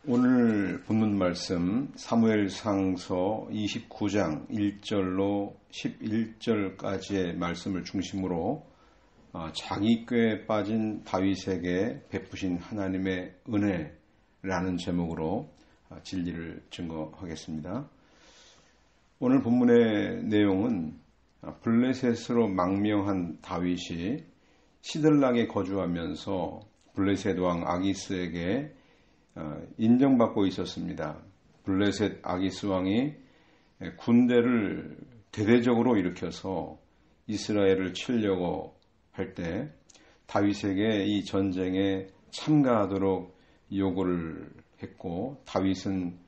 오늘 본문 말씀 사무엘상서 29장 1절로 11절까지의 말씀을 중심으로 자기 꾀에 빠진 다윗에게 베푸신 하나님의 은혜라는 제목으로 진리를 증거하겠습니다. 오늘 본문의 내용은 블레셋으로 망명한 다윗이 시들락에 거주하면서 블레셋 왕 아기스에게 인정받고 있었습니다. 블레셋 아기스 왕이 군대를 대대적으로 일으켜서 이스라엘을 치려고 할 때 다윗에게 이 전쟁에 참가하도록 요구를 했고, 다윗은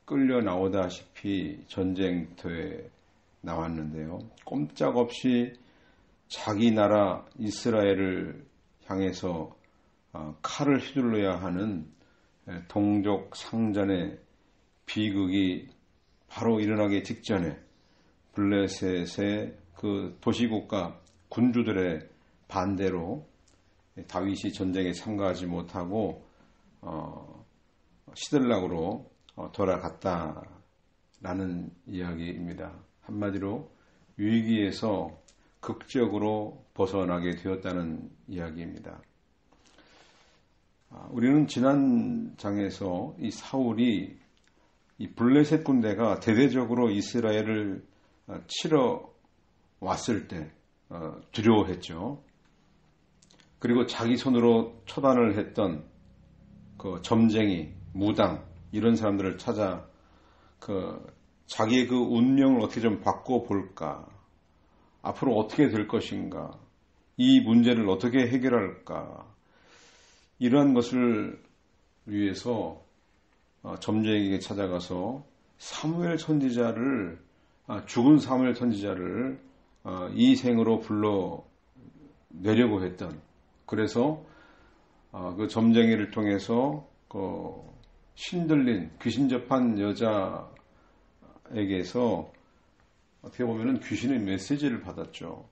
끌려 나오다시피 전쟁터에 나왔는데요. 꼼짝없이 자기 나라 이스라엘을 향해서 칼을 휘둘러야 하는 동족 상전의 비극이 바로 일어나기 직전에 블레셋의 그 도시국가 군주들의 반대로 다윗이 전쟁에 참가하지 못하고 시들락으로 돌아갔다라는 이야기입니다. 한마디로 위기에서 극적으로 벗어나게 되었다는 이야기입니다. 우리는 지난 장에서 이 사울이 이 블레셋 군대가 대대적으로 이스라엘을 치러 왔을 때 두려워했죠. 그리고 자기 손으로 처단을 했던 그 점쟁이, 무당 이런 사람들을 찾아 자기의 그 운명을 어떻게 좀 바꿔볼까, 앞으로 어떻게 될 것인가, 이 문제를 어떻게 해결할까, 이러한 것을 위해서 점쟁이에게 찾아가서 사무엘 선지자를, 죽은 사무엘 선지자를 이 생으로 불러내려고 했던, 그래서 그 점쟁이를 통해서 그 신들린 귀신 접한 여자에게서 어떻게 보면은 귀신의 메시지를 받았죠.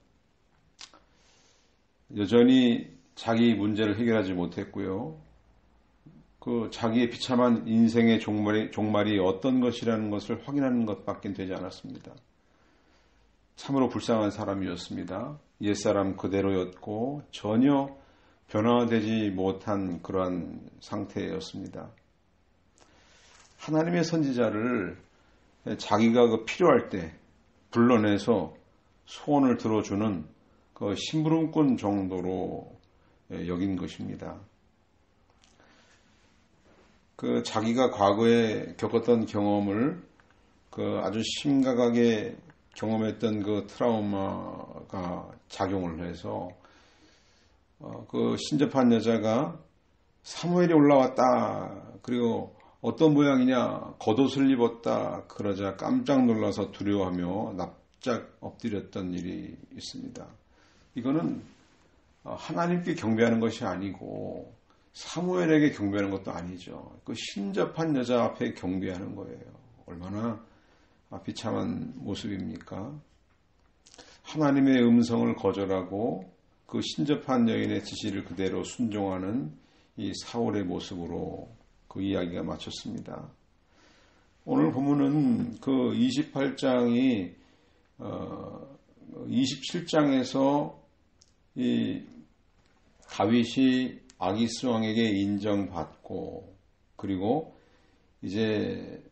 여전히 자기 문제를 해결하지 못했고요. 그 자기의 비참한 인생의 종말이 어떤 것이라는 것을 확인하는 것밖에 되지 않았습니다. 참으로 불쌍한 사람이었습니다. 옛사람 그대로였고 전혀 변화되지 못한 그러한 상태였습니다. 하나님의 선지자를 자기가 필요할 때 불러내서 소원을 들어주는 그 심부름꾼 정도로 여긴 것입니다. 그 자기가 과거에 겪었던 경험을 아주 심각하게 경험했던 그 트라우마가 작용을 해서 그 신접한 여자가 사무엘이 올라왔다, 그리고 어떤 모양이냐, 겉옷을 입었다 그러자 깜짝 놀라서 두려워하며 납작 엎드렸던 일이 있습니다. 이거는 하나님께 경배하는 것이 아니고 사무엘에게 경배하는 것도 아니죠. 그 신접한 여자 앞에 경배하는 거예요. 얼마나 비참한 모습입니까? 하나님의 음성을 거절하고 그 신접한 여인의 지시를 그대로 순종하는 이 사울의 모습으로 그 이야기가 마쳤습니다. 오늘 본문은 그 28장이 27장에서 이 다윗이 아기스 왕에게 인정받고, 그리고 이제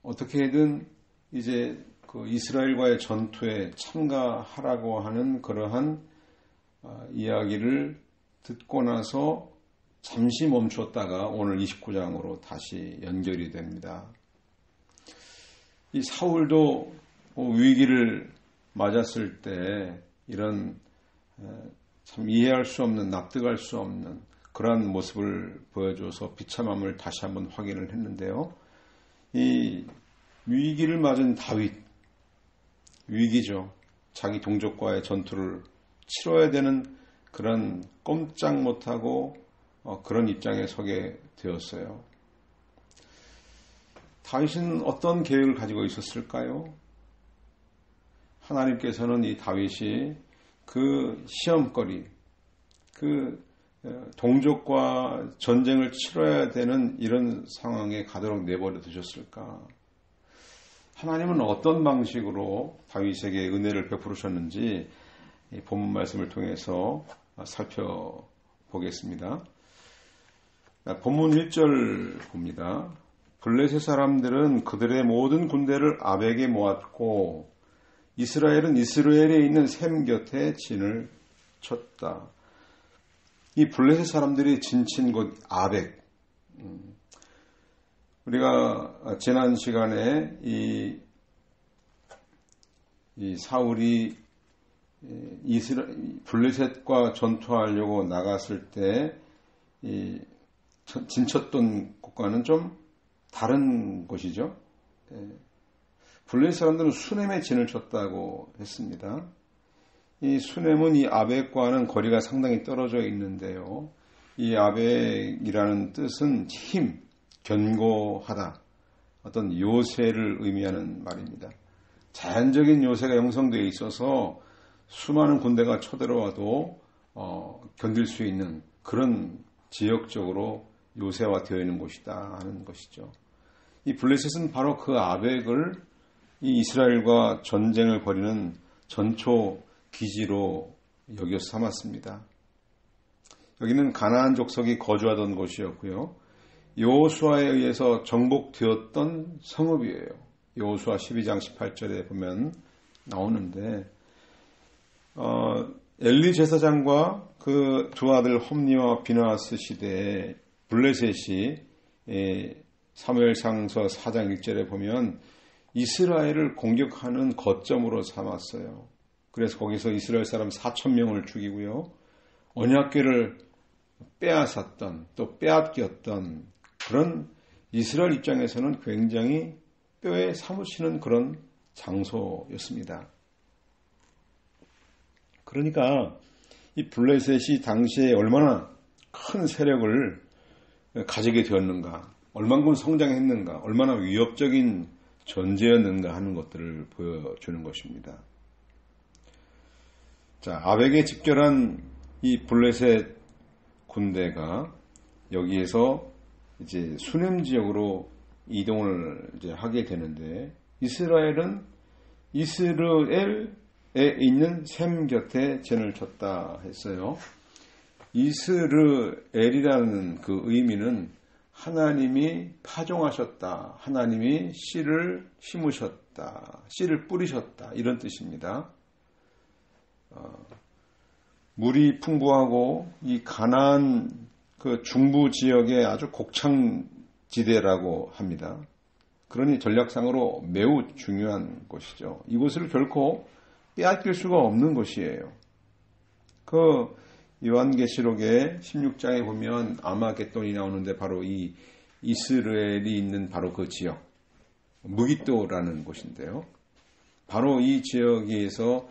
어떻게든 이제 그 이스라엘과의 전투에 참가하라고 하는 그러한 이야기를 듣고 나서 잠시 멈췄다가 오늘 29장으로 다시 연결이 됩니다. 이 사울도 위기를 맞았을 때 이런 참 이해할 수 없는, 납득할 수 없는 그러한 모습을 보여줘서 비참함을 다시 한번 확인을 했는데요. 이 위기를 맞은 다윗, 위기죠. 자기 동족과의 전투를 치러야 되는 그런 꼼짝 못하고 그런 입장에 서게 되었어요. 다윗은 어떤 계획을 가지고 있었을까요? 하나님께서는 이 다윗이 그 시험거리, 그 동족과 전쟁을 치러야 되는 이런 상황에 가도록 내버려 두셨을까? 하나님은 어떤 방식으로 다윗에게 은혜를 베푸셨는지 본문 말씀을 통해서 살펴보겠습니다. 본문 1절 봅니다. 블레셋 사람들은 그들의 모든 군대를 아벡에 모았고 이스라엘은 이스라엘에 있는 셈 곁에 진을 쳤다. 이 블레셋 사람들이 진친 곳 아벡. 우리가 지난 시간에 이 사울이 블레셋과 전투하려고 나갔을 때 진쳤던 곳과는 좀 다른 곳이죠. 블레셋 사람들은 수넴에 진을 쳤다고 했습니다. 이 수넴은 이 아벡과는 거리가 상당히 떨어져 있는데요. 이 아벡이라는 뜻은 힘, 견고하다, 어떤 요새를 의미하는 말입니다. 자연적인 요새가 형성되어 있어서 수많은 군대가 쳐들어와도 견딜 수 있는 그런 지역적으로 요새화되어 있는 곳이다 하는 것이죠. 이 블레셋은 바로 그 아벡을 이 이스라엘과 전쟁을 벌이는 전초 기지로 여겨 삼았습니다. 여기는 가나안 족속이 거주하던 곳이었고요. 여호수아에 의해서 정복되었던 성읍이에요. 여호수아 12장 18절에 보면 나오는데 엘리 제사장과 그 두 아들 홈니와 비나하스 시대에 블레셋이 사무엘상서 4장 1절에 보면 이스라엘을 공격하는 거점으로 삼았어요. 그래서 거기서 이스라엘 사람 4,000명을 죽이고요. 언약궤를 빼앗았던 또 빼앗겼던 그런 이스라엘 입장에서는 굉장히 뼈에 사무치는 그런 장소였습니다. 그러니까 이 블레셋이 당시에 얼마나 큰 세력을 가지게 되었는가, 얼만큼 성장했는가, 얼마나 위협적인 존재였는가 하는 것들을 보여주는 것입니다. 자, 아벡에 집결한 이 블레셋 군대가 여기에서 이제 수넴 지역으로 이동을 이제 하게 되는데 이스라엘은 이스라엘에 있는 셈 곁에 진을 쳤다 했어요. 이스라엘이라는 그 의미는 하나님이 파종하셨다, 하나님이 씨를 심으셨다, 씨를 뿌리셨다 이런 뜻입니다. 물이 풍부하고 이 가나안 그 중부 지역의 아주 곡창지대라고 합니다. 그러니 전략상으로 매우 중요한 곳이죠. 이곳을 결코 빼앗길 수가 없는 곳이에요. 그 요한계시록의 16장에 보면 아마겟돈이 나오는데 바로 이 이스라엘이 있는 바로 그 지역, 무기또라는 곳인데요. 바로 이 지역에서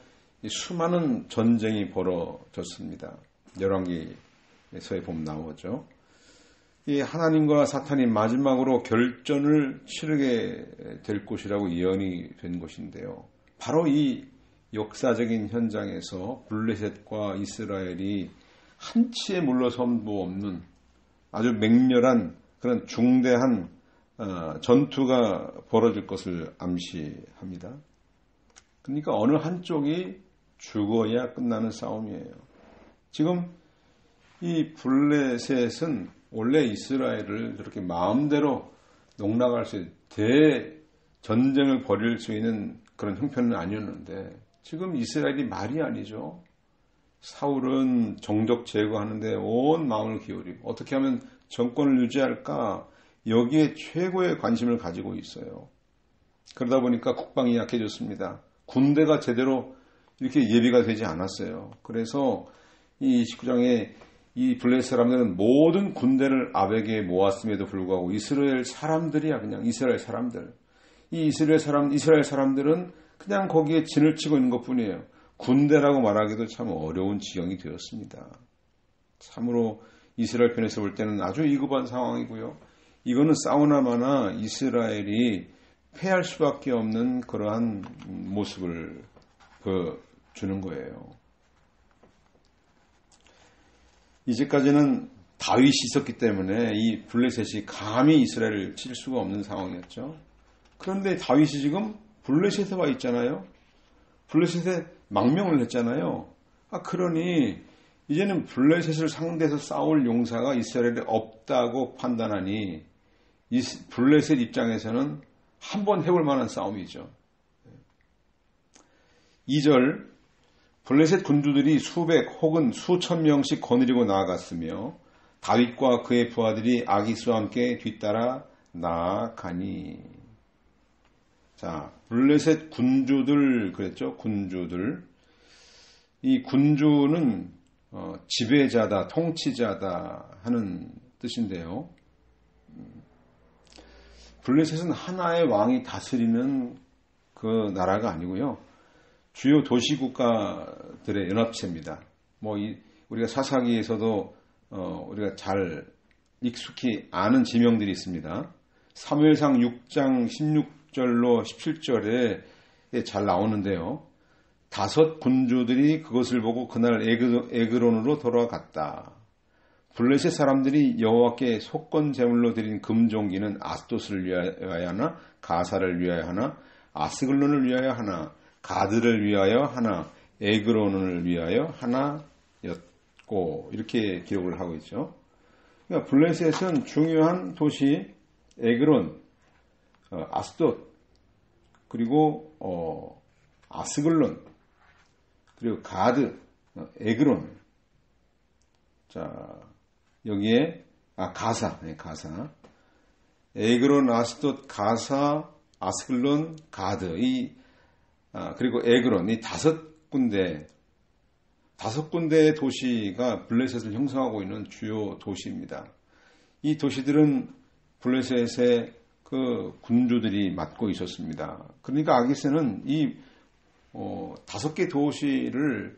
수많은 전쟁이 벌어졌습니다. 열왕기에서에 보면 나오죠. 이 하나님과 사탄이 마지막으로 결전을 치르게 될 곳이라고 예언이 된 곳인데요. 바로 이 역사적인 현장에서 블레셋과 이스라엘이 한치의 물러섬도 없는 아주 맹렬한 그런 중대한 전투가 벌어질 것을 암시합니다. 그러니까 어느 한쪽이 죽어야 끝나는 싸움이에요. 지금 이 블레셋은 원래 이스라엘을 저렇게 마음대로 농락할 수 있는 대전쟁을 벌일 수 있는 그런 형편은 아니었는데 지금 이스라엘이 말이 아니죠. 사울은 정적 제거하는데 온 마음을 기울이고 어떻게 하면 정권을 유지할까 여기에 최고의 관심을 가지고 있어요. 그러다 보니까 국방이 약해졌습니다. 군대가 제대로 이렇게 예비가 되지 않았어요. 그래서 이 29장에 이 블레셋 사람들은 모든 군대를 아벡에 모았음에도 불구하고 이스라엘 사람들이야, 그냥 이스라엘 사람들. 이 이스라엘 사람들은 그냥 거기에 진을 치고 있는 것 뿐이에요. 군대라고 말하기도 참 어려운 지경이 되었습니다. 참으로 이스라엘 편에서 볼 때는 아주 위급한 상황이고요. 이거는 싸우나 마나 이스라엘이 패할 수밖에 없는 그러한 모습을 보여주는 거예요. 이제까지는 다윗이 있었기 때문에 이 블레셋이 감히 이스라엘을 칠 수가 없는 상황이었죠. 그런데 다윗이 지금 블레셋에 와 있잖아요. 블레셋에 망명을 했잖아요. 그러니 이제는 블레셋을 상대해서 싸울 용사가 이스라엘에 없다고 판단하니 이 블레셋 입장에서는 한번 해볼 만한 싸움이죠. 2절 블레셋 군주들이 수백 혹은 수천 명씩 거느리고 나아갔으며 다윗과 그의 부하들이 아기스와 함께 뒤따라 나아가니. 자, 블레셋 군주들 그랬죠. 군주들. 이 군주는 지배자다, 통치자다 하는 뜻인데요. 블레셋은 하나의 왕이 다스리는 그 나라가 아니고요. 주요 도시 국가들의 연합체입니다. 우리가 사사기에서도 우리가 잘 익숙히 아는 지명들이 있습니다. 사무엘상 6장 16절로 17절에 잘 나오는데요. 5 군주들이 그것을 보고 그날 에그론으로 돌아갔다. 블레셋 사람들이 여호와께 속건 제물로 드린 금종기는 아스돗을 위하여 하나, 가사를 위하여 하나, 아스글론을 위하여 하나, 가드를 위하여 하나, 에그론을 위하여 하나였고, 이렇게 기록을 하고 있죠. 그러니까 블레셋은 중요한 도시 에그론, 아스돗, 그리고 아스글론, 그리고 가드, 에그론. 자, 여기에 가사. 에그론, 아스돗, 가사, 아스글론, 가드. 그리고 에그론, 이 5군데의 도시가 블레셋을 형성하고 있는 주요 도시입니다. 이 도시들은 블레셋의 그 군주들이 맡고 있었습니다. 그러니까 아기스는 이 5개 도시를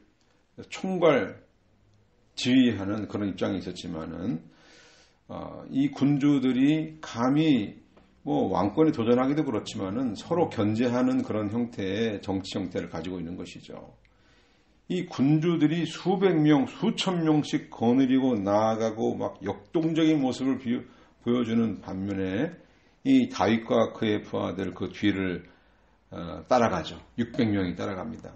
총괄 지휘하는 그런 입장이 있었지만은 이 군주들이 감히 왕권에 도전하기도 그렇지만은 서로 견제하는 그런 형태의 정치 형태를 가지고 있는 것이죠. 이 군주들이 수백 명, 수천 명씩 거느리고 나아가고 막 역동적인 모습을 보여주는 반면에 이 다윗과 그의 부하들 그 뒤를 따라가죠. 600명이 따라갑니다.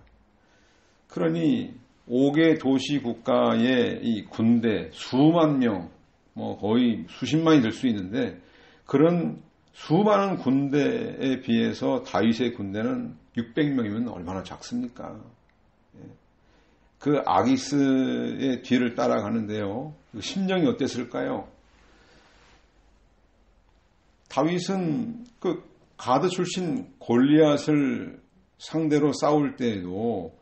그러니 5개 도시 국가의 이 군대 수만 명, 거의 수십만이 될 수 있는데 그런 수많은 군대에 비해서 다윗의 군대는 600명이면 얼마나 작습니까? 그 아기스의 뒤를 따라가는데요. 심정이 어땠을까요? 다윗은 그 가드 출신 골리앗을 상대로 싸울 때에도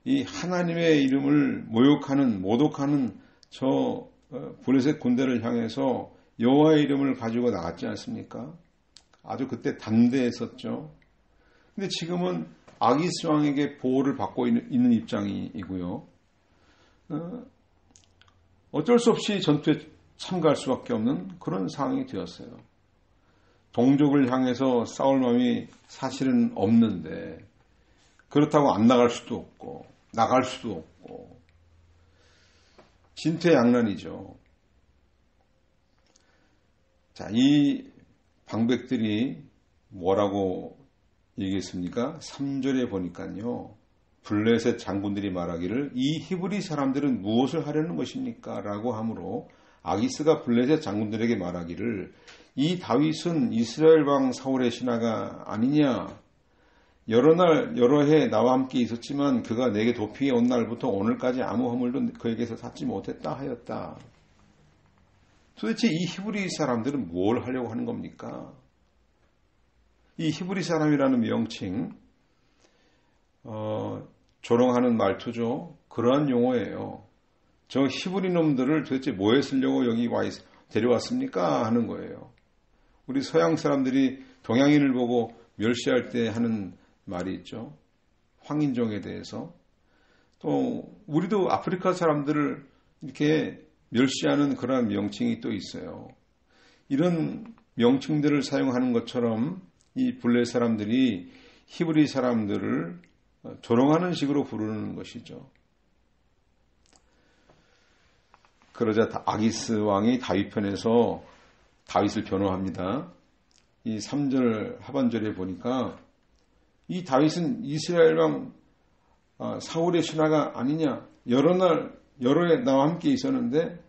이 하나님의 이름을 모독하는 저 블레셋 군대를 향해서 여호와의 이름을 가지고 나갔지 않습니까? 아주 그때 담대했었죠. 근데 지금은 아기스 왕에게 보호를 받고 있는 입장이고요. 어쩔 수 없이 전투에 참가할 수밖에 없는 그런 상황이 되었어요. 동족을 향해서 싸울 마음이 사실은 없는데 그렇다고 안 나갈 수도 없고 나갈 수도 없고 진퇴양난이죠. 자, 이 방백들이 뭐라고 얘기했습니까? 3절에 보니까요. 블레셋 장군들이 말하기를 이 히브리 사람들은 무엇을 하려는 것입니까? 라고 하므로 아기스가 블레셋 장군들에게 말하기를 이 다윗은 이스라엘 왕 사울의 신하가 아니냐? 여러 날 여러 해 나와 함께 있었지만 그가 내게 도피해 온 날부터 오늘까지 아무 허물도 그에게서 찾지 못했다 하였다. 도대체 이 히브리 사람들은 뭘 하려고 하는 겁니까? 이 히브리 사람이라는 명칭, 조롱하는 말투죠. 그러한 용어예요. 저 히브리 놈들을 도대체 뭐에 쓰려고 여기 데려왔습니까? 하는 거예요. 우리 서양 사람들이 동양인을 보고 멸시할 때 하는 말이 있죠. 황인종에 대해서. 또 우리도 아프리카 사람들을 이렇게 멸시하는 그런 명칭이 또 있어요. 이런 명칭들을 사용하는 것처럼 이 블레셋 사람들이 히브리 사람들을 조롱하는 식으로 부르는 것이죠. 그러자 아기스 왕이 다윗 편에서 다윗을 변호합니다. 이 3절 하반절에 보니까 이 다윗은 이스라엘 왕 사울의 신하가 아니냐. 여러 해 나와 함께 있었는데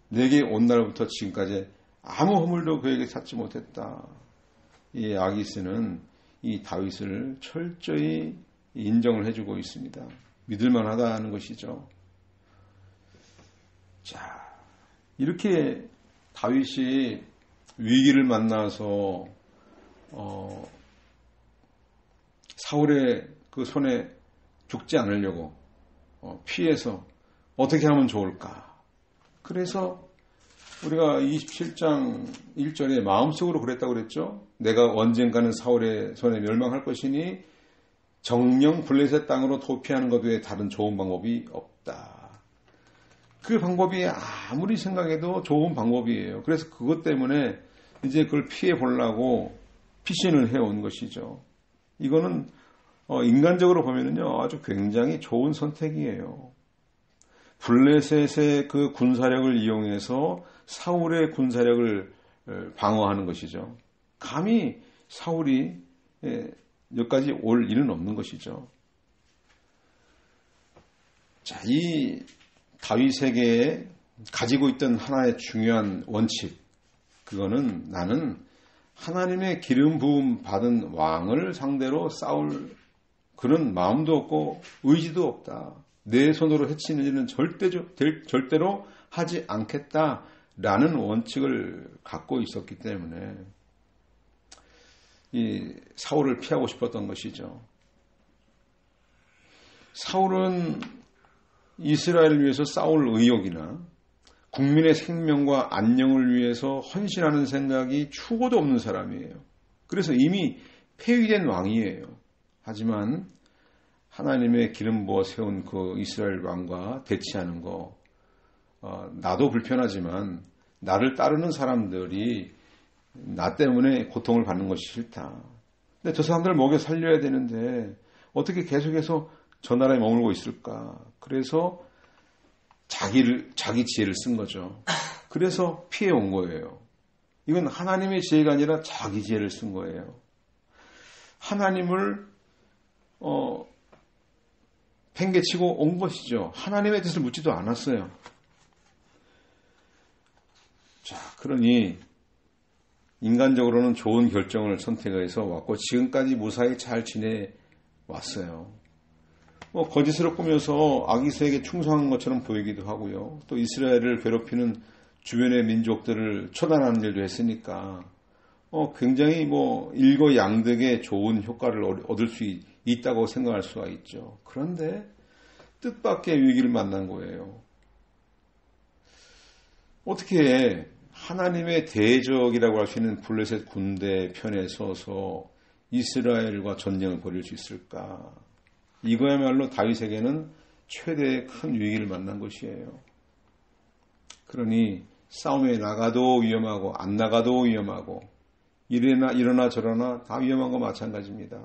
내게 온 날부터 지금까지 아무 허물도 그에게 찾지 못했다. 이 아기스는 이 다윗을 철저히 인정을 해주고 있습니다. 믿을만하다는 것이죠. 자, 이렇게 다윗이 위기를 만나서 사울의 그 손에 죽지 않으려고 피해서 어떻게 하면 좋을까? 그래서 우리가 27장 1절에 마음속으로 그랬다고 그랬죠? 내가 언젠가는 사울의 손에 멸망할 것이니 정령 블레셋 땅으로 도피하는 것 외에 다른 좋은 방법이 없다. 그 방법이 아무리 생각해도 좋은 방법이에요. 그래서 그것 때문에 이제 그걸 피해 보려고 피신을 해온 것이죠. 이거는 인간적으로 보면은요, 아주 굉장히 좋은 선택이에요. 블레셋의 그 군사력을 이용해서 사울의 군사력을 방어하는 것이죠. 감히 사울이 여기까지 올 일은 없는 것이죠. 자, 이 다윗에게 가지고 있던 하나의 중요한 원칙, 그거는 나는 하나님의 기름 부음 받은 왕을 상대로 싸울 그런 마음도 없고 의지도 없다. 내 손으로 해치는 일은 절대로 하지 않겠다라는 원칙을 갖고 있었기 때문에 이 사울을 피하고 싶었던 것이죠. 사울은 이스라엘을 위해서 싸울 의욕이나 국민의 생명과 안녕을 위해서 헌신하는 생각이 추구도 없는 사람이에요. 그래서 이미 폐위된 왕이에요. 하지만 하나님의 기름 부어 세운 그 이스라엘 왕과 대치하는 거, 나도 불편하지만 나를 따르는 사람들이 나 때문에 고통을 받는 것이 싫다. 근데 저 사람들을 먹여 살려야 되는데 어떻게 계속해서 저 나라에 머물고 있을까? 그래서 자기 지혜를 쓴 거죠. 그래서 피해 온 거예요. 이건 하나님의 지혜가 아니라 자기 지혜를 쓴 거예요. 하나님을 팽개치고 온 것이죠. 하나님의 뜻을 묻지도 않았어요. 자, 그러니 인간적으로는 좋은 결정을 선택해서 왔고 지금까지 무사히 잘 지내왔어요. 거짓으로 꾸며서 아기스에게 충성한 것처럼 보이기도 하고요. 또 이스라엘을 괴롭히는 주변의 민족들을 처단하는 일도 했으니까 굉장히 일거양득의 좋은 효과를 얻을 수 있다고 생각할 수가 있죠. 그런데 뜻밖의 위기를 만난 거예요. 어떻게 하나님의 대적이라고 할 수 있는 블레셋 군대 편에 서서 이스라엘과 전쟁을 벌일 수 있을까? 이거야말로 다윗에게는 최대의 큰 위기를 만난 것이에요. 그러니 싸움에 나가도 위험하고 안 나가도 위험하고 이러나 저러나 다 위험한 거 마찬가지입니다.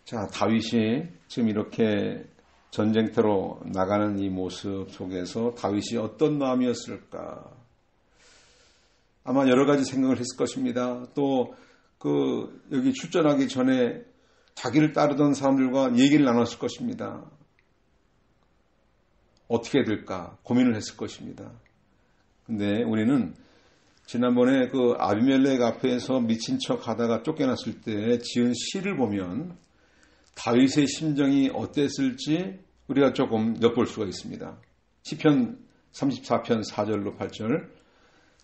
자, 다윗이 지금 이렇게 전쟁터로 나가는 이 모습 속에서 다윗이 어떤 마음이었을까? 아마 여러 가지 생각을 했을 것입니다. 또 여기 출전하기 전에 자기를 따르던 사람들과 얘기를 나눴을 것입니다. 어떻게 될까 고민을 했을 것입니다. 근데 우리는 지난번에 아비멜렉 앞에서 미친 척 하다가 쫓겨났을 때 지은 시를 보면 다윗의 심정이 어땠을지 우리가 조금 엿볼 수가 있습니다. 시편 34편 4절로 8절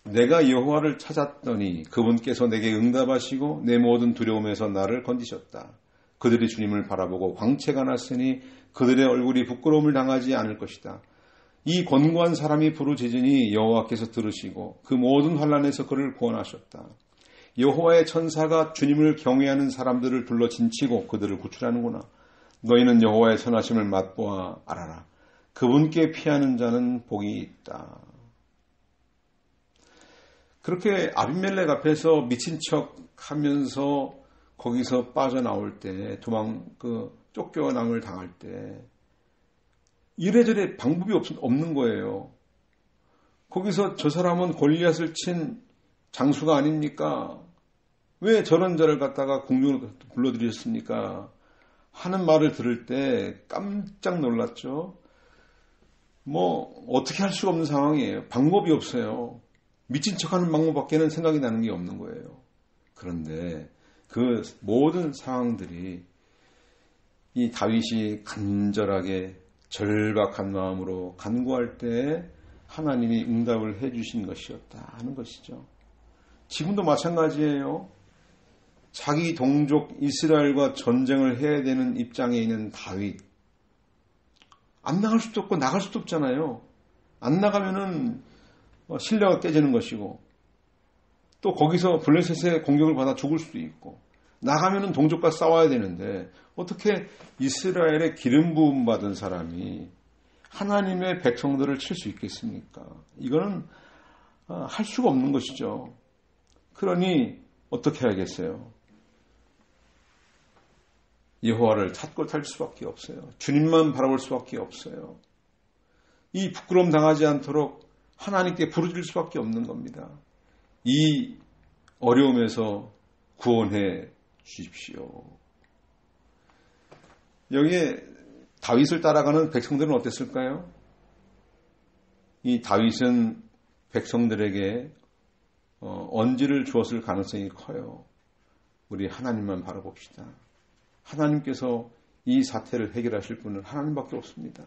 내가 여호와를 찾았더니 그분께서 내게 응답하시고 내 모든 두려움에서 나를 건지셨다. 그들이 주님을 바라보고 광채가 났으니 그들의 얼굴이 부끄러움을 당하지 않을 것이다. 이 권고한 사람이 부르짖으니 여호와께서 들으시고 그 모든 환난에서 그를 구원하셨다. 여호와의 천사가 주님을 경외하는 사람들을 둘러 진치고 그들을 구출하는구나. 너희는 여호와의 선하심을 맛보아 알아라. 그분께 피하는 자는 복이 있다. 그렇게 아비멜렉 앞에서 미친 척 하면서 거기서 빠져나올 때 쫓겨남을 당할 때 이래저래 방법이 없는 거예요. 거기서 저 사람은 골리앗을 친 장수가 아닙니까? 왜 저런 자를 갖다가 궁중으로 불러들이셨습니까? 하는 말을 들을 때 깜짝 놀랐죠. 어떻게 할 수가 없는 상황이에요. 방법이 없어요. 미친 척하는 방법밖에는 생각이 나는 게 없는 거예요. 그런데 그 모든 상황들이 이 다윗이 간절하게 절박한 마음으로 간구할 때 하나님이 응답을 해주신 것이었다 하는 것이죠. 지금도 마찬가지예요. 자기 동족 이스라엘과 전쟁을 해야 되는 입장에 있는 다윗. 안 나갈 수도 없고 나갈 수도 없잖아요. 안 나가면은 신뢰가 깨지는 것이고, 또 거기서 블레셋의 공격을 받아 죽을 수도 있고, 나가면은 동족과 싸워야 되는데 어떻게 이스라엘의 기름 부음 받은 사람이 하나님의 백성들을 칠 수 있겠습니까? 이거는 할 수가 없는 것이죠. 그러니 어떻게 해야겠어요? 여호와를 찾고 탈 수밖에 없어요. 주님만 바라볼 수밖에 없어요. 이 부끄러움 당하지 않도록 하나님께 부르짖을 수밖에 없는 겁니다. 이 어려움에서 구원해 주십시오. 여기에 다윗을 따라가는 백성들은 어땠을까요? 이 다윗은 백성들에게 언지를 주었을 가능성이 커요. 우리 하나님만 바라봅시다. 하나님께서 이 사태를 해결하실 분은 하나님밖에 없습니다.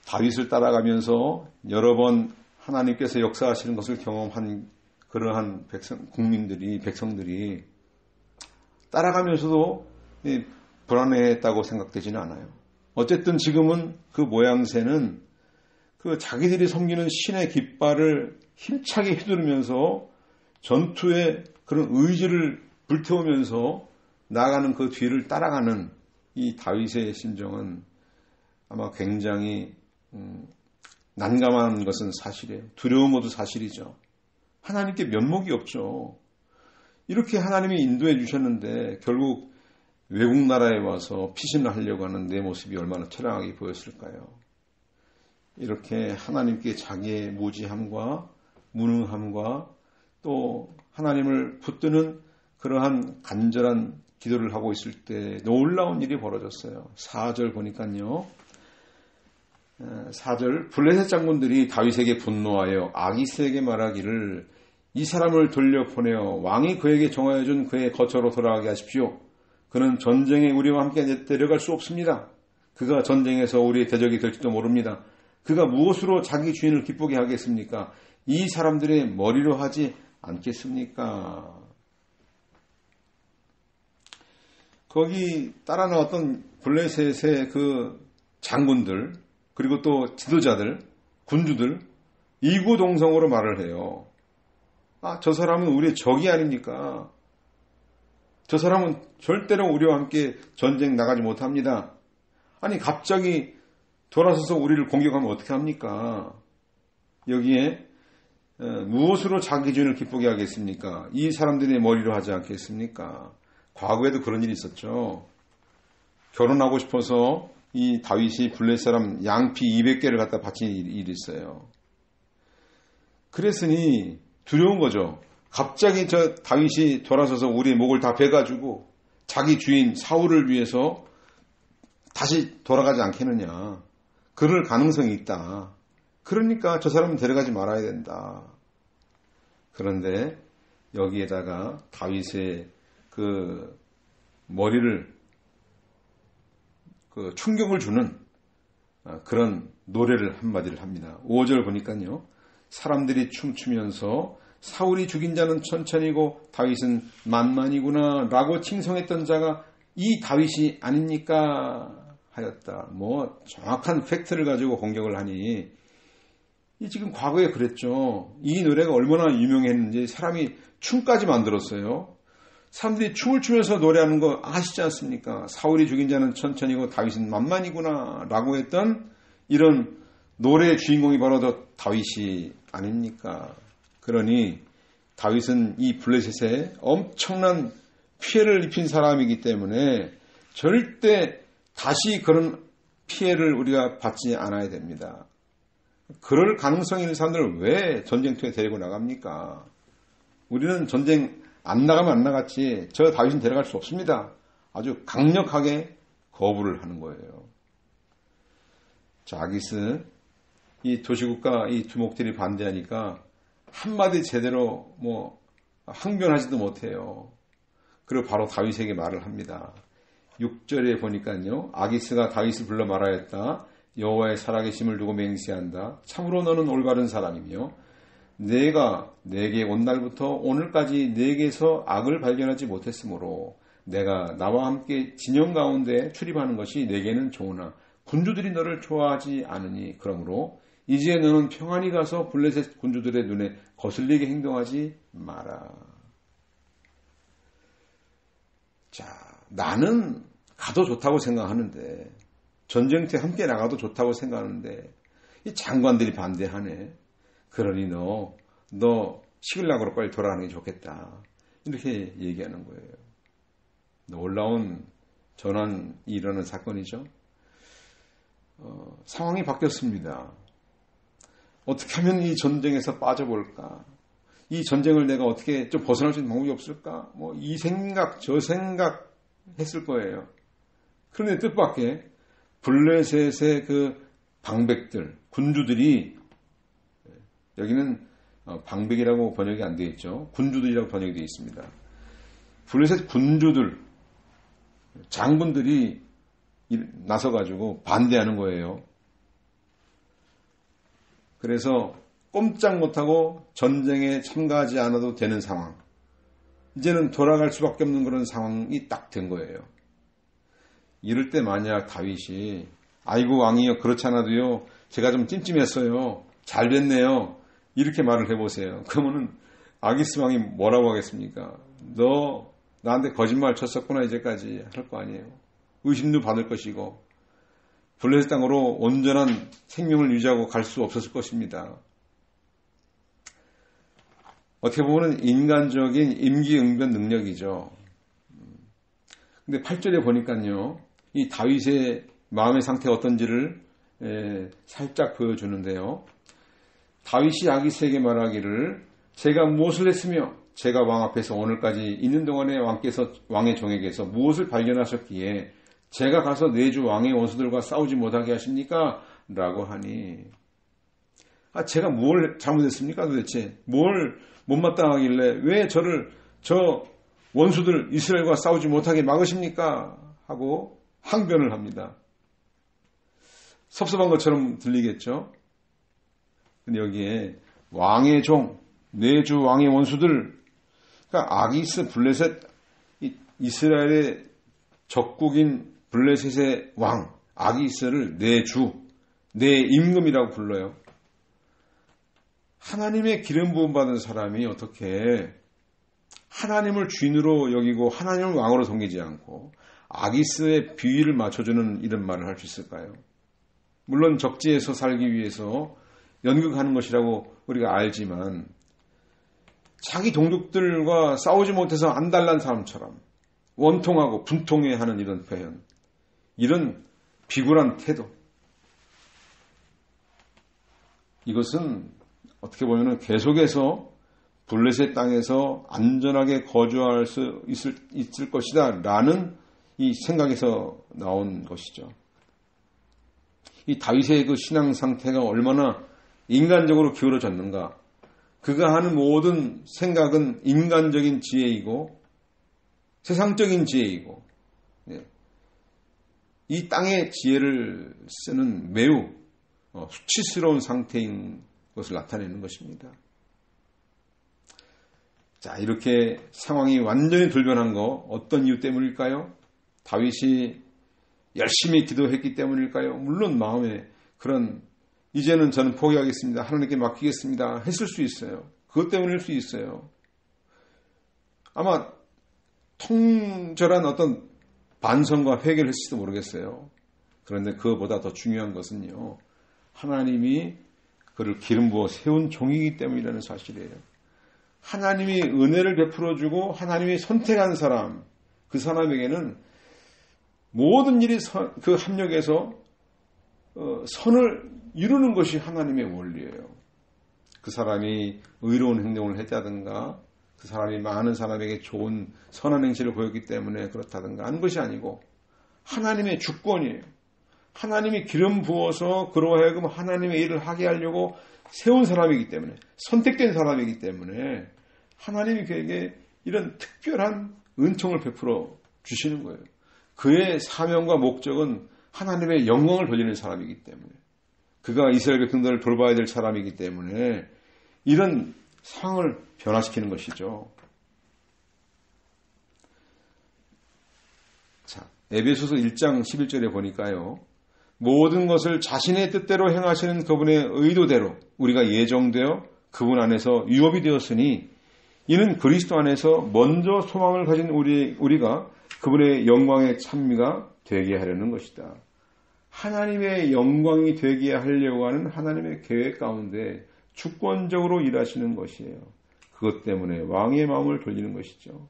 다윗을 따라가면서 여러 번 하나님께서 역사하시는 것을 경험한 그러한 백성들이 따라가면서도 불안해했다고 생각되지는 않아요. 어쨌든 지금은 그 모양새는 그 자기들이 섬기는 신의 깃발을 힘차게 휘두르면서 전투의 그런 의지를 불태우면서 나아가는 그 뒤를 따라가는 이 다윗의 심정은 아마 굉장히 난감한 것은 사실이에요. 두려운 것도 사실이죠. 하나님께 면목이 없죠. 이렇게 하나님이 인도해 주셨는데 결국 외국 나라에 와서 피신을 하려고 하는 내 모습이 얼마나 처량하게 보였을까요? 이렇게 하나님께 자기의 무지함과 무능함과 또 하나님을 붙드는 그러한 간절한 기도를 하고 있을 때 놀라운 일이 벌어졌어요. 4절 보니까요. 4절 블레셋 장군들이 다윗에게 분노하여 아기스에게 말하기를 이 사람을 돌려보내어 왕이 그에게 정하여 준 그의 거처로 돌아가게 하십시오. 그는 전쟁에 우리와 함께 데려갈 수 없습니다. 그가 전쟁에서 우리의 대적이 될지도 모릅니다. 그가 무엇으로 자기 주인을 기쁘게 하겠습니까? 이 사람들의 머리로 하지 않겠습니까? 거기 따라 나왔던 블레셋의 그 장군들 그리고 또 지도자들, 군주들 이구동성으로 말을 해요. 저 사람은 우리의 적이 아닙니까? 저 사람은 절대로 우리와 함께 전쟁 나가지 못합니다. 아니 갑자기 돌아서서 우리를 공격하면 어떻게 합니까? 여기에 무엇으로 자기 주인을 기쁘게 하겠습니까? 이 사람들의 머리로 하지 않겠습니까? 과거에도 그런 일이 있었죠. 결혼하고 싶어서 이 다윗이 블레셋 사람 양피 200개를 갖다 바친 일이 있어요. 그랬으니 두려운 거죠. 갑자기 저 다윗이 돌아서서 우리의 목을 다 베가지고 자기 주인 사울을 위해서 다시 돌아가지 않겠느냐. 그럴 가능성이 있다. 그러니까 저 사람은 데려가지 말아야 된다. 그런데 여기에다가 다윗의 그 머리를 그 충격을 주는 그런 노래를 한마디를 합니다. 5절 보니까요. 사람들이 춤추면서 사울이 죽인 자는 천천히고 다윗은 만만이구나 라고 칭송했던 자가 이 다윗이 아닙니까? 하였다. 정확한 팩트를 가지고 공격을 하니 이 지금 과거에 그랬죠. 이 노래가 얼마나 유명했는지 사람이 춤까지 만들었어요. 사람들이 춤을 추면서 노래하는 거 아시지 않습니까? 사울이 죽인 자는 천천히고 다윗은 만만이구나 라고 했던 이런 노래의 주인공이 바로 다윗이 아닙니까? 그러니 다윗은 이 블레셋에 엄청난 피해를 입힌 사람이기 때문에 절대 다시 그런 피해를 우리가 받지 않아야 됩니다. 그럴 가능성이 있는 사람들을 왜 전쟁터에 데리고 나갑니까? 우리는 전쟁 안 나가면 안 나갔지 저 다윗은 데려갈 수 없습니다. 아주 강력하게 거부를 하는 거예요. 자, 아기스 이 도시국가 이 두목들이 반대하니까 한마디 제대로 항변하지도 못해요. 그리고 바로 다윗에게 말을 합니다. 6절에 보니까요. 아기스가 다윗을 불러 말하였다. 여호와의 살아계심을 두고 맹세한다. 참으로 너는 올바른 사람이며 내가 내게 온 날부터 오늘까지 내게서 악을 발견하지 못했으므로 내가 나와 함께 진영 가운데 출입하는 것이 내게는 좋으나 군주들이 너를 좋아하지 않으니 그러므로 이제 너는 평안히 가서 블레셋 군주들의 눈에 거슬리게 행동하지 마라. 자, 나는 가도 좋다고 생각하는데 전쟁터에 함께 나가도 좋다고 생각하는데 이 장관들이 반대하네. 그러니 너 시글락으로 빨리 돌아가는 게 좋겠다. 이렇게 얘기하는 거예요. 놀라운 전환이 일어나는 사건이죠. 상황이 바뀌었습니다. 어떻게 하면 이 전쟁에서 빠져볼까? 이 전쟁을 내가 어떻게 좀 벗어날 수 있는 방법이 없을까? 이 생각, 저 생각 했을 거예요. 그런데 뜻밖의 블레셋의 그 방백들, 군주들이 여기는 방백이라고 번역이 안 되어 있죠. 군주들이라고 번역이 되어 있습니다. 블레셋 군주들, 장군들이 나서가지고 반대하는 거예요. 그래서 꼼짝 못하고 전쟁에 참가하지 않아도 되는 상황. 이제는 돌아갈 수밖에 없는 그런 상황이 딱 된 거예요. 이럴 때 만약 다윗이 아이고 왕이요 그렇지 않아도요 제가 좀 찜찜했어요. 잘 됐네요. 이렇게 말을 해보세요. 그러면은 아기스 왕이 뭐라고 하겠습니까? 너 나한테 거짓말 쳤었구나 이제까지 할 거 아니에요. 의심도 받을 것이고 블레셋 땅으로 온전한 생명을 유지하고 갈 수 없었을 것입니다. 어떻게 보면 인간적인 임기응변 능력이죠. 근데 8절에 보니까요. 이 다윗의 마음의 상태가 어떤지를 살짝 보여주는데요. 다윗이 아기스에게 말하기를 제가 무엇을 했으며 제가 왕 앞에서 오늘까지 있는 동안에 왕께서 왕의 종에게서 무엇을 발견하셨기에 제가 가서 내주 왕의 원수들과 싸우지 못하게 하십니까? 라고 하니 제가 뭘 잘못했습니까 도대체? 뭘 못마땅하길래 왜 저 원수들 이스라엘과 싸우지 못하게 막으십니까? 하고 항변을 합니다. 섭섭한 것처럼 들리겠죠? 근데 여기에 왕의 종, 내주 왕의 원수들, 그러니까 아기스 블레셋, 이스라엘의 적국인 블레셋의 왕, 아기스를 내주, 내 임금이라고 불러요. 하나님의 기름 부음 받은 사람이 어떻게 하나님을 주인으로 여기고 하나님을 왕으로 섬기지 않고 아기스의 비위를 맞춰주는 이런 말을 할 수 있을까요? 물론 적지에서 살기 위해서 연극하는 것이라고 우리가 알지만 자기 동족들과 싸우지 못해서 안달난 사람처럼 원통하고 분통해하는 이런 표현, 이런 비굴한 태도, 이것은 어떻게 보면 계속해서 블레셋 땅에서 안전하게 거주할 수 있을 것이다 라는 이 생각에서 나온 것이죠. 이 다윗의 그 신앙 상태가 얼마나 인간적으로 기울어졌는가. 그가 하는 모든 생각은 인간적인 지혜이고 세상적인 지혜이고 이 땅의 지혜를 쓰는 매우 수치스러운 상태인 것을 나타내는 것입니다. 자, 이렇게 상황이 완전히 돌변한 거 어떤 이유 때문일까요? 다윗이 열심히 기도했기 때문일까요? 물론 마음에 그런 이제는 저는 포기하겠습니다. 하나님께 맡기겠습니다. 했을 수 있어요. 그것 때문일 수 있어요. 아마 통절한 어떤 반성과 회개를 했을지도 모르겠어요. 그런데 그것보다 더 중요한 것은요. 하나님이 그를 기름 부어 세운 종이기 때문이라는 사실이에요. 하나님이 은혜를 베풀어주고 하나님이 선택한 사람, 그 사람에게는 모든 일이 그 합력해서 선을 이루는 것이 하나님의 원리예요. 그 사람이 의로운 행동을 했다든가 그 사람이 많은 사람에게 좋은 선한 행실을 보였기 때문에 그렇다든가 하는 것이 아니고 하나님의 주권이에요. 하나님이 기름 부어서 그로 하여금 하나님의 일을 하게 하려고 세운 사람이기 때문에 선택된 사람이기 때문에 하나님이 그에게 이런 특별한 은총을 베풀어 주시는 거예요. 그의 사명과 목적은 하나님의 영광을 돌리는 사람이기 때문에 그가 이스라엘 백성들을 돌봐야 될 사람이기 때문에 이런 상황을 변화시키는 것이죠. 자, 에베소서 1장 11절에 보니까요. 모든 것을 자신의 뜻대로 행하시는 그분의 의도대로 우리가 예정되어 그분 안에서 유업이 되었으니 이는 그리스도 안에서 먼저 소망을 가진 우리가 그분의 영광의 찬미가 되게 하려는 것이다. 하나님의 영광이 되게 하려고 하는 하나님의 계획 가운데 주권적으로 일하시는 것이에요. 그것 때문에 왕의 마음을 돌리는 것이죠.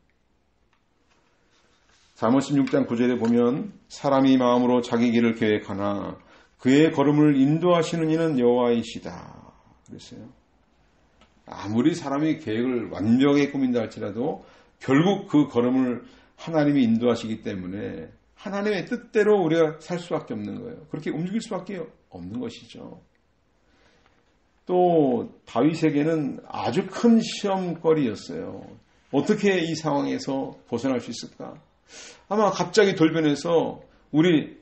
잠언 16장 9절에 보면 사람이 마음으로 자기 길을 계획하나 그의 걸음을 인도하시는 이는 여호와이시다. 그랬어요. 아무리 사람이 계획을 완벽하게 꾸민다 할지라도 결국 그 걸음을 하나님이 인도하시기 때문에 하나님의 뜻대로 우리가 살 수밖에 없는 거예요. 그렇게 움직일 수밖에 없는 것이죠. 또 다윗에게는 아주 큰 시험거리였어요. 어떻게 이 상황에서 벗어날 수 있을까? 아마 갑자기 돌변해서 우리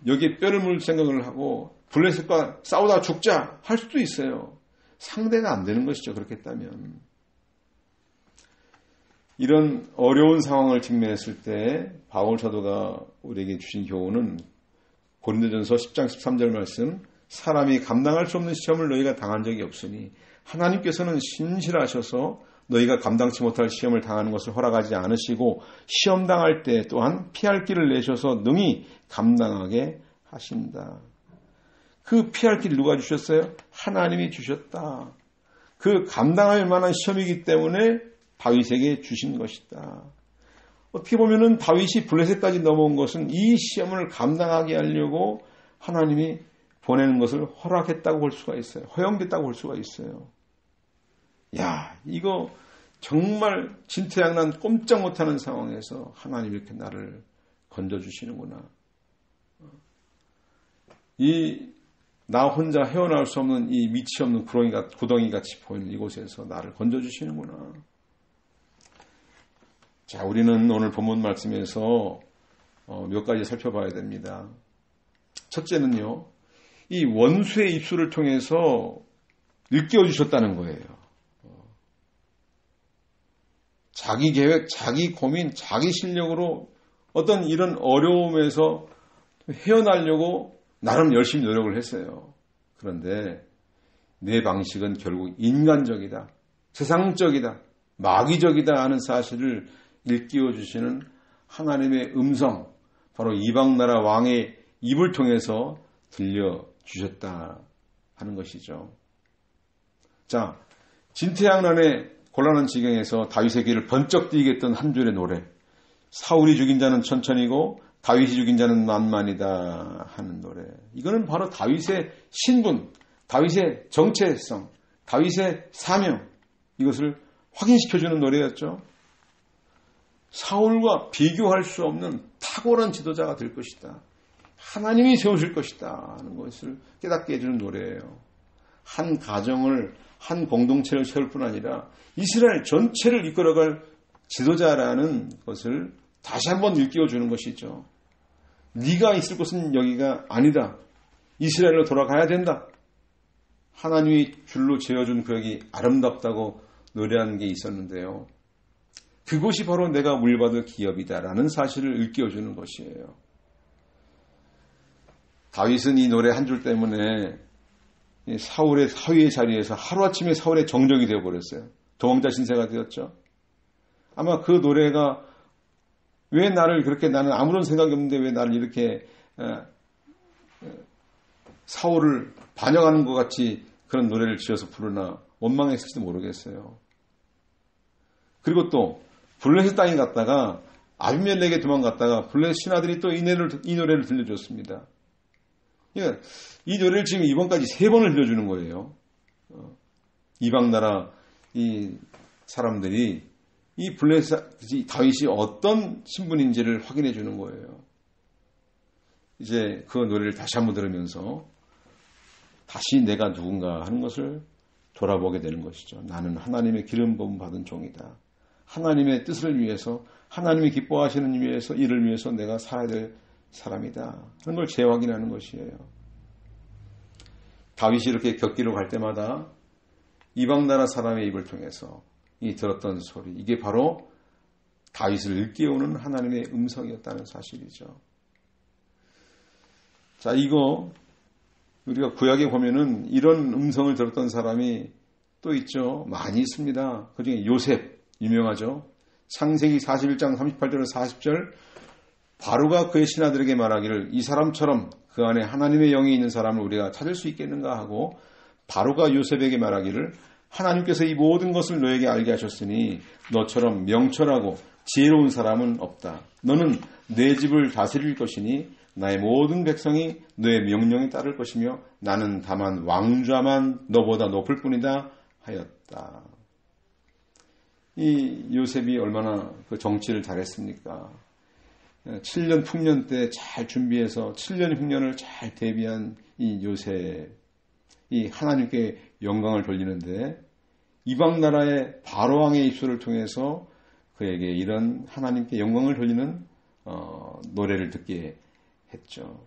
여기에 뼈를 물 생각을 하고 블레셋과 싸우다 죽자 할 수도 있어요. 상대가 안 되는 것이죠. 그렇게 했다면. 이런 어려운 상황을 직면했을 때 바울 사도가 우리에게 주신 교훈은 고린도전서 10장 13절 말씀 사람이 감당할 수 없는 시험을 너희가 당한 적이 없으니 하나님께서는 신실하셔서 너희가 감당치 못할 시험을 당하는 것을 허락하지 않으시고 시험 당할 때 또한 피할 길을 내셔서 능히 감당하게 하신다. 그 피할 길 누가 주셨어요? 하나님이 주셨다. 그 감당할 만한 시험이기 때문에 다윗에게 주신 것이다. 어떻게 보면은 다윗이 블레셋까지 넘어온 것은 이 시험을 감당하게 하려고 하나님이 보내는 것을 허락했다고 볼 수가 있어요. 허용됐다고 볼 수가 있어요. 야, 이거 정말 진퇴양난 꼼짝 못하는 상황에서 하나님이 이렇게 나를 건져주시는구나. 나 혼자 헤어나올 수 없는 이 밑이 없는 구덩이같이 보이는 이곳에서 나를 건져주시는구나. 자, 우리는 오늘 본문 말씀에서 몇 가지 살펴봐야 됩니다. 첫째는요, 이 원수의 입술을 통해서 일깨워주셨다는 거예요. 자기 계획, 자기 고민, 자기 실력으로 어떤 이런 어려움에서 헤어나려고 나름 열심히 노력을 했어요. 그런데 내 방식은 결국 인간적이다, 세상적이다, 마귀적이다 하는 사실을 일깨워주시는 하나님의 음성, 바로 이방나라 왕의 입을 통해서 들려주셨다 하는 것이죠. 자, 진퇴양난의 곤란한 지경에서 다윗의 길을 번쩍 뛰게 했던 한 줄의 노래, 사울이 죽인 자는 천천히고 다윗이 죽인 자는 만만이다 하는 노래. 이거는 바로 다윗의 신분, 다윗의 정체성, 다윗의 사명, 이것을 확인시켜주는 노래였죠. 사울과 비교할 수 없는 탁월한 지도자가 될 것이다, 하나님이 세우실 것이다 하는 것을 깨닫게 해주는 노래예요. 한 가정을, 한 공동체를 세울 뿐 아니라 이스라엘 전체를 이끌어갈 지도자라는 것을 다시 한번 일깨워주는 것이죠. 네가 있을 곳은 여기가 아니다. 이스라엘로 돌아가야 된다. 하나님이 줄로 지어준 구역이 아름답다고 노래하는 게 있었는데요. 그것이 바로 내가 물받을 기업이다라는 사실을 일깨워주는 것이에요. 다윗은 이 노래 한 줄 때문에 사울의 사위의 자리에서 하루아침에 사울의 정적이 되어버렸어요. 도망자 신세가 되었죠. 아마 그 노래가 왜 나를 그렇게, 나는 아무런 생각이 없는데 왜 나를 이렇게 사울을 반역하는 것 같이 그런 노래를 지어서 부르나 원망했을지도 모르겠어요. 그리고 또 블레셋 땅에 갔다가 아비멜렉에 도망갔다가 블레셋 신하들이 또 이 노래를 들려줬습니다. 그러니까 이 노래를 지금 이번까지 3번을 들려주는 거예요. 이방 나라 이 사람들이 이 블레셋 다윗이 어떤 신분인지를 확인해 주는 거예요. 이제 그 노래를 다시 한번 들으면서 다시 내가 누군가 하는 것을 돌아보게 되는 것이죠. 나는 하나님의 기름 부음 받은 종이다. 하나님의 뜻을 위해서, 하나님이 기뻐하시는 위해서, 이를 위해서 내가 살아야 될 사람이다 하는 걸 재확인하는 것이에요. 다윗이 이렇게 격기로 갈 때마다 이방 나라 사람의 입을 통해서 이 들었던 소리, 이게 바로 다윗을 일깨우는 하나님의 음성이었다는 사실이죠. 자, 이거 우리가 구약에 보면은 이런 음성을 들었던 사람이 또 있죠. 많이 있습니다. 그중에 요셉 유명하죠. 창세기 41장 38절에서 40절, 바로가 그의 신하들에게 말하기를 이 사람처럼 그 안에 하나님의 영이 있는 사람을 우리가 찾을 수 있겠는가 하고, 바로가 요셉에게 말하기를 하나님께서 이 모든 것을 너에게 알게 하셨으니 너처럼 명철하고 지혜로운 사람은 없다. 너는 내 집을 다스릴 것이니 나의 모든 백성이 너의 명령에 따를 것이며 나는 다만 왕좌만 너보다 높을 뿐이다 하였다. 이 요셉이 얼마나 그 정치를 잘했습니까? 7년 풍년 때 잘 준비해서 7년 흉년을 잘 대비한 이 요셉, 이 하나님께 영광을 돌리는데 이방 나라의 바로왕의 입술을 통해서 그에게 이런 하나님께 영광을 돌리는 노래를 듣게 했죠.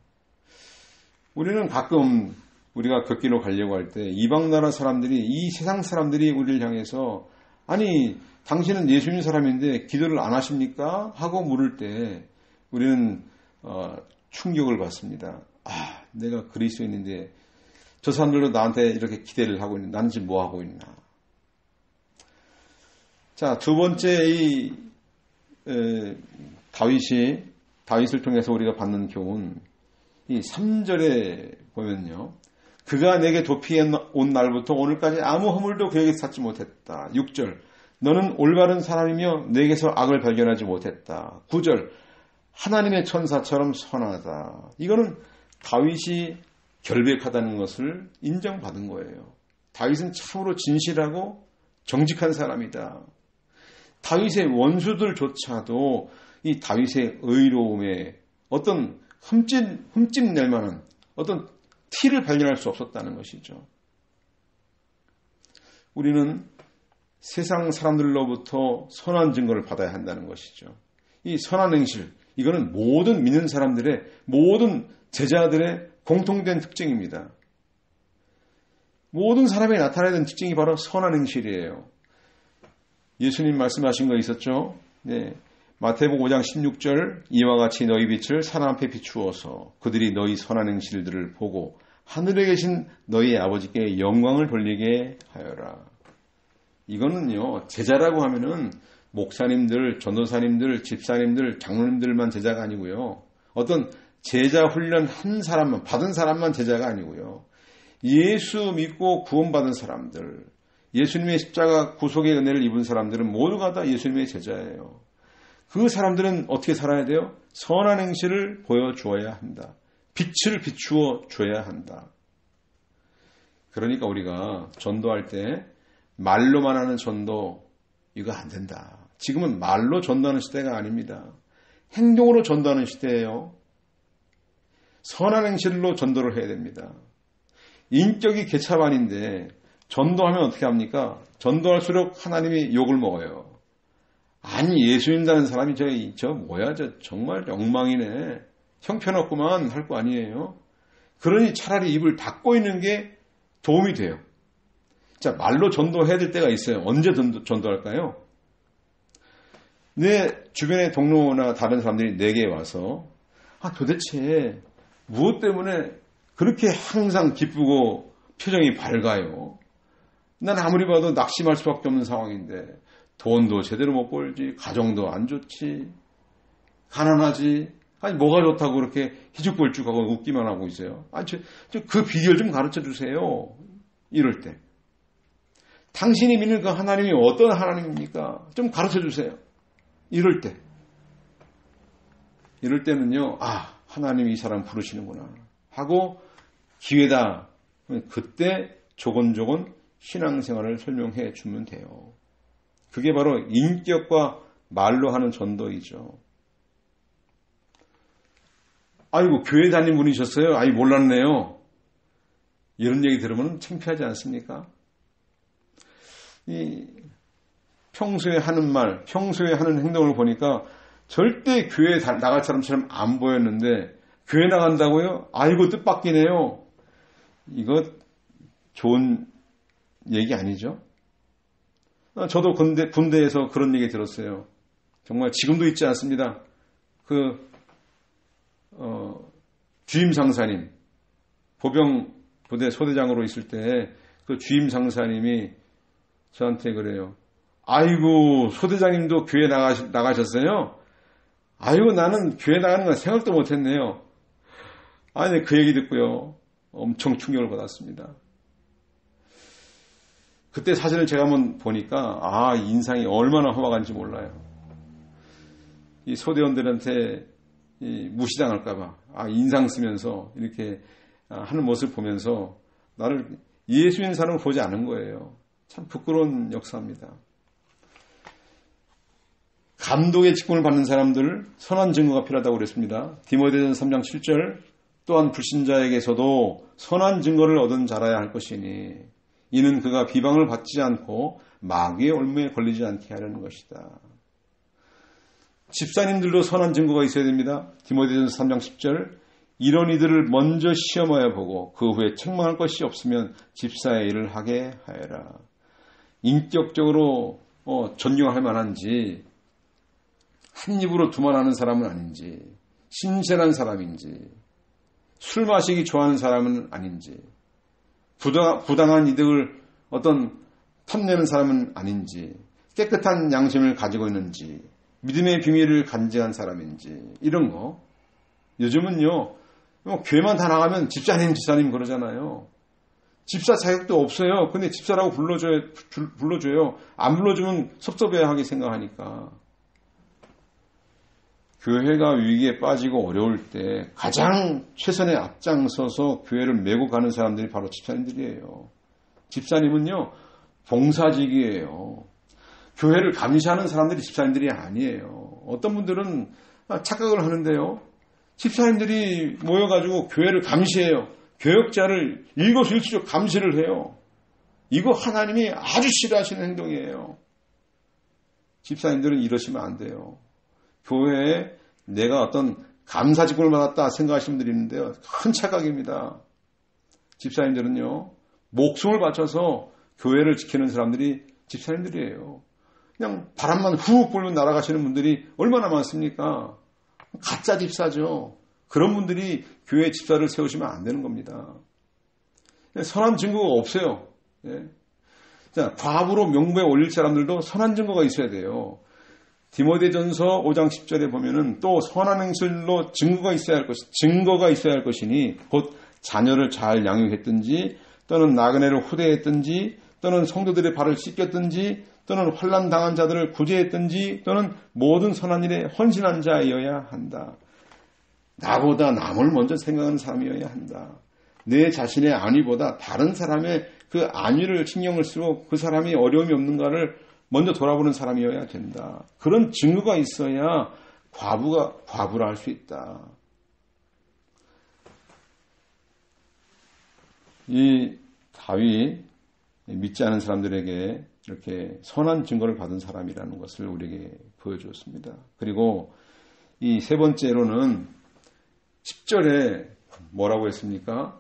우리는 가끔 우리가 걷기로 가려고 할 때 이방 나라 사람들이, 이 세상 사람들이 우리를 향해서 아니 당신은 예수님 사람인데 기도를 안 하십니까? 하고 물을 때 우리는 충격을 받습니다. 아, 내가 그리스도인인데 저 사람들도 나한테 이렇게 기대를 하고 있는데 나는 지금 뭐 하고 있나? 자, 두 번째 이 다윗을 통해서 우리가 받는 교훈, 이 3절에 보면요. 그가 내게 도피해 온 날부터 오늘까지 아무 허물도 그에게서 찾지 못했다. 6절, 너는 올바른 사람이며 내게서 악을 발견하지 못했다. 9절, 하나님의 천사처럼 선하다. 이거는 다윗이 결백하다는 것을 인정받은 거예요. 다윗은 참으로 진실하고 정직한 사람이다. 다윗의 원수들조차도 이 다윗의 의로움에 어떤 흠집 낼 만한 어떤 티를 발견할 수 없었다는 것이죠. 우리는 세상 사람들로부터 선한 증거를 받아야 한다는 것이죠. 이 선한 행실, 이거는 모든 믿는 사람들의, 모든 제자들의 공통된 특징입니다. 모든 사람에 나타나야 되는 특징이 바로 선한 행실이에요. 예수님 말씀하신 거 있었죠? 네. 마태복음 5장 16절, 이와 같이 너희 빛을 사람 앞에 비추어서 그들이 너희 선한 행실들을 보고 하늘에 계신 너희 아버지께 영광을 돌리게 하여라. 이거는요, 제자라고 하면은 목사님들, 전도사님들, 집사님들, 장로님들만 제자가 아니고요. 어떤 제자 훈련 한 사람만, 받은 사람만 제자가 아니고요. 예수 믿고 구원받은 사람들, 예수님의 십자가 구속의 은혜를 입은 사람들은 모두가 다 예수님의 제자예요. 그 사람들은 어떻게 살아야 돼요? 선한 행실을 보여주어야 한다. 빛을 비추어 줘야 한다. 그러니까 우리가 전도할 때 말로만 하는 전도, 이거 안 된다. 지금은 말로 전도하는 시대가 아닙니다. 행동으로 전도하는 시대예요. 선한 행실로 전도를 해야 됩니다. 인격이 개차반인데 전도하면 어떻게 합니까? 전도할수록 하나님이 욕을 먹어요. 아니, 예수 믿는다는 사람이 정말 엉망이네. 형편없구만 할 거 아니에요. 그러니 차라리 입을 닫고 있는 게 도움이 돼요. 자, 말로 전도해야 될 때가 있어요. 언제 전도할까요? 내 주변의 동료나 다른 사람들이 내게 와서 도대체 무엇 때문에 그렇게 항상 기쁘고 표정이 밝아요? 난 아무리 봐도 낙심할 수밖에 없는 상황인데 돈도 제대로 못 벌지, 가정도 안 좋지, 가난하지, 아니 뭐가 좋다고 그렇게 희죽벌죽하고 웃기만 하고 있어요. 아니 그 비결 좀 가르쳐 주세요. 이럴 때 당신이 믿는 그 하나님이 어떤 하나님입니까? 좀 가르쳐 주세요. 이럴 때 이럴 때는요, 하나님이 이 사람 부르시는구나 하고 기회다. 그때 조곤조곤 신앙생활을 설명해 주면 돼요. 그게 바로 인격과 말로 하는 전도이죠. 아이고, 교회 다닌 분이셨어요? 몰랐네요. 이런 얘기 들으면 창피하지 않습니까? 이 평소에 하는 말, 평소에 하는 행동을 보니까 절대 교회에 나갈 사람처럼 안 보였는데 교회 나간다고요? 아이고, 뜻밖이네요. 이거 좋은 얘기 아니죠? 저도 군대에서 그런 얘기 들었어요. 정말 지금도 있지 않습니다. 주임 상사님, 보병 부대 소대장으로 있을 때 그 주임 상사님이 저한테 그래요. 아이고, 소대장님도 교회 나가셨어요? 아이고, 나는 교회 나가는 건 생각도 못했네요. 그 얘기 듣고요, 엄청 충격을 받았습니다. 그때 사진을 제가 한번 보니까 인상이 얼마나 험악한지 몰라요. 이 소대원들한테 무시당할까봐 인상 쓰면서 이렇게 하는 모습을 보면서 나를 예수인 사람을 보지 않은 거예요. 참 부끄러운 역사입니다. 감독의 직분을 받는 사람들 선한 증거가 필요하다고 그랬습니다. 디모데전서 3장 7절 또한 불신자에게서도 선한 증거를 얻은 자라야 할 것이니 이는 그가 비방을 받지 않고 마귀의 올무에 걸리지 않게 하려는 것이다. 집사님들도 선한 증거가 있어야 됩니다. 디모데전서 3장 10절 이런 이들을 먼저 시험하여 보고 그 후에 책망할 것이 없으면 집사의 일을 하게 하여라. 인격적으로 존경할 만한지 한 입으로 두말하는 사람은 아닌지 신실한 사람인지 술 마시기 좋아하는 사람은 아닌지 부당한 이득을 탐내는 사람은 아닌지 깨끗한 양심을 가지고 있는지 믿음의 비밀을 간직한 사람인지 이런 거. 요즘은요, 교회만 다 나가면 집사님 그러잖아요. 집사 자격도 없어요. 근데 집사라고 불러줘요. 안 불러주면 섭섭해하게 생각하니까. 교회가 위기에 빠지고 어려울 때 가장 최선의 앞장서서 교회를 메고 가는 사람들이 바로 집사님들이에요. 집사님은요, 봉사직이에요. 교회를 감시하는 사람들이 집사님들이 아니에요. 어떤 분들은 착각을 하는데요. 집사님들이 모여가지고 교회를 감시해요. 교역자를 일거수일투족 감시를 해요. 이거 하나님이 아주 싫어하시는 행동이에요. 집사님들은 이러시면 안 돼요. 교회에 내가 어떤 감사직분을 받았다 생각하시는 분들이 있는데요. 큰 착각입니다. 집사님들은요, 목숨을 바쳐서 교회를 지키는 사람들이 집사님들이에요. 그냥 바람만 훅 불면 날아가시는 분들이 얼마나 많습니까? 가짜 집사죠. 그런 분들이 교회 집사를 세우시면 안 되는 겁니다. 선한 증거가 없어요. 자, 과부로 명부에 올릴 사람들도 선한 증거가 있어야 돼요. 디모데전서 5장 10절에 보면은 또 선한 행실로 증거가 있어야 할 것이니 곧 자녀를 잘 양육했든지 또는 나그네를 후대했든지 또는 성도들의 발을 씻겼든지 또는 환난 당한 자들을 구제했든지 또는 모든 선한 일에 헌신한 자이어야 한다. 나보다 남을 먼저 생각하는 사람이어야 한다. 내 자신의 안위보다 다른 사람의 그 안위를 신경을 쓰고 그 사람이 어려움이 없는가를 먼저 돌아보는 사람이어야 된다. 그런 증거가 있어야 과부라 할 수 있다. 이 다윗 믿지 않은 사람들에게 이렇게 선한 증거를 받은 사람이라는 것을 우리에게 보여주었습니다. 그리고 이 세 번째로는 10절에 뭐라고 했습니까?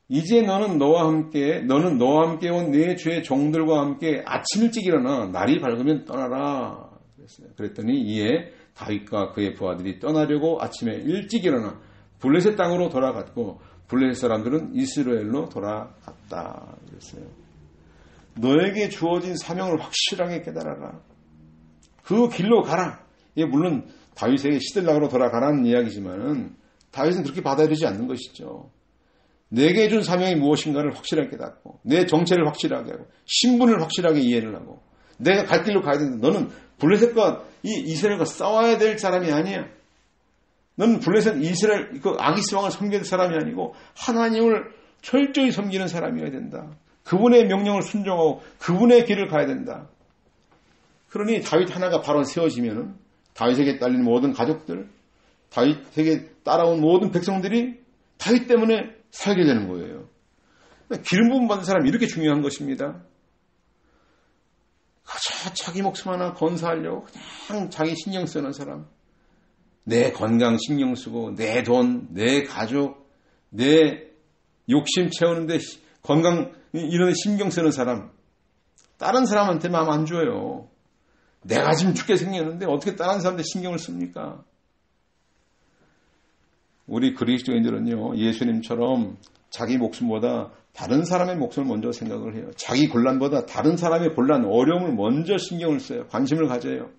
이제 너는 너와 함께 온 네 주의 종들과 함께 아침 일찍 일어나 날이 밝으면 떠나라 그랬어요. 그랬더니 이에 다윗과 그의 부하들이 떠나려고 아침에 일찍 일어나 블레셋 땅으로 돌아갔고 블레셋 사람들은 이스라엘로 돌아갔다 그랬어요. 너에게 주어진 사명을 확실하게 깨달아라. 그 길로 가라. 이게 물론 다윗에게 시들락으로 돌아가라는 이야기지만은 다윗은 그렇게 받아들이지 않는 것이죠. 내게 준 사명이 무엇인가를 확실하게 깨닫고 내 정체를 확실하게 하고 신분을 확실하게 이해를 하고 내가 갈 길로 가야 된다. 너는 블레셋과 이 이스라엘과 싸워야 될 사람이 아니야. 너는 블레셋 이스라엘 그 아기스 왕을 섬기는 사람이 아니고 하나님을 철저히 섬기는 사람이어야 된다. 그분의 명령을 순종하고 그분의 길을 가야 된다. 그러니 다윗 하나가 바로 세워지면 다윗에게 딸린 모든 가족들, 다윗에게 따라온 모든 백성들이 다윗 때문에 살게 되는 거예요. 기름 부음 받은 사람이 이렇게 중요한 것입니다. 자기 목숨 하나 건사하려고 그냥 자기 신경 쓰는 사람, 내 건강 신경 쓰고 내 돈, 내 가족, 내 욕심 채우는데 건강 이런 데 신경 쓰는 사람, 다른 사람한테 마음 안 줘요. 내가 지금 죽게 생겼는데 어떻게 다른 사람한테 신경을 씁니까? 우리 그리스도인들은요, 예수님처럼 자기 목숨보다 다른 사람의 목숨을 먼저 생각을 해요. 자기 곤란보다 다른 사람의 곤란, 어려움을 먼저 신경을 써요. 관심을 가져요.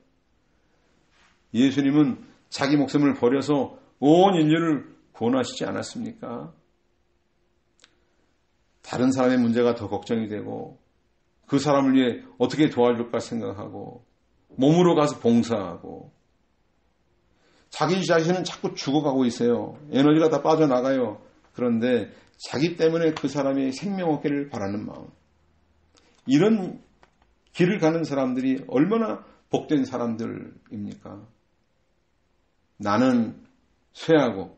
예수님은 자기 목숨을 버려서 온 인류를 구원하시지 않았습니까? 다른 사람의 문제가 더 걱정이 되고 그 사람을 위해 어떻게 도와줄까 생각하고 몸으로 가서 봉사하고 자기 자신은 자꾸 죽어가고 있어요. 에너지가 다 빠져나가요. 그런데 자기 때문에 그 사람이 생명 얻기를 바라는 마음. 이런 길을 가는 사람들이 얼마나 복된 사람들입니까? 나는 쇠하고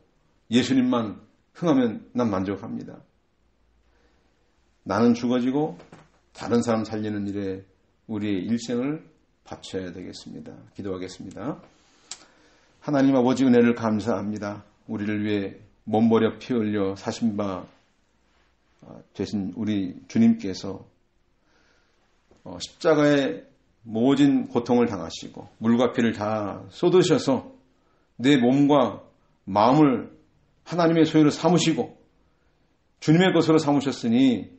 예수님만 흥하면 난 만족합니다. 나는 죽어지고 다른 사람 살리는 일에 우리의 일생을 바쳐야 되겠습니다. 기도하겠습니다. 하나님 아버지 은혜를 감사합니다. 우리를 위해 몸버려 피 흘려 사신 바 되신 우리 주님께서 십자가에 모진 고통을 당하시고 물과 피를 다 쏟으셔서 내 몸과 마음을 하나님의 소유로 삼으시고 주님의 것으로 삼으셨으니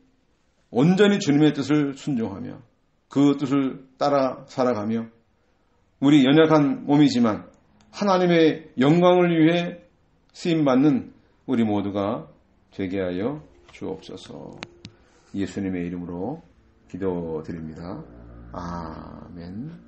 온전히 주님의 뜻을 순종하며 그 뜻을 따라 살아가며 우리 연약한 몸이지만 하나님의 영광을 위해 쓰임받는 우리 모두가 되게 하여 주옵소서. 예수님의 이름으로 기도드립니다. 아멘.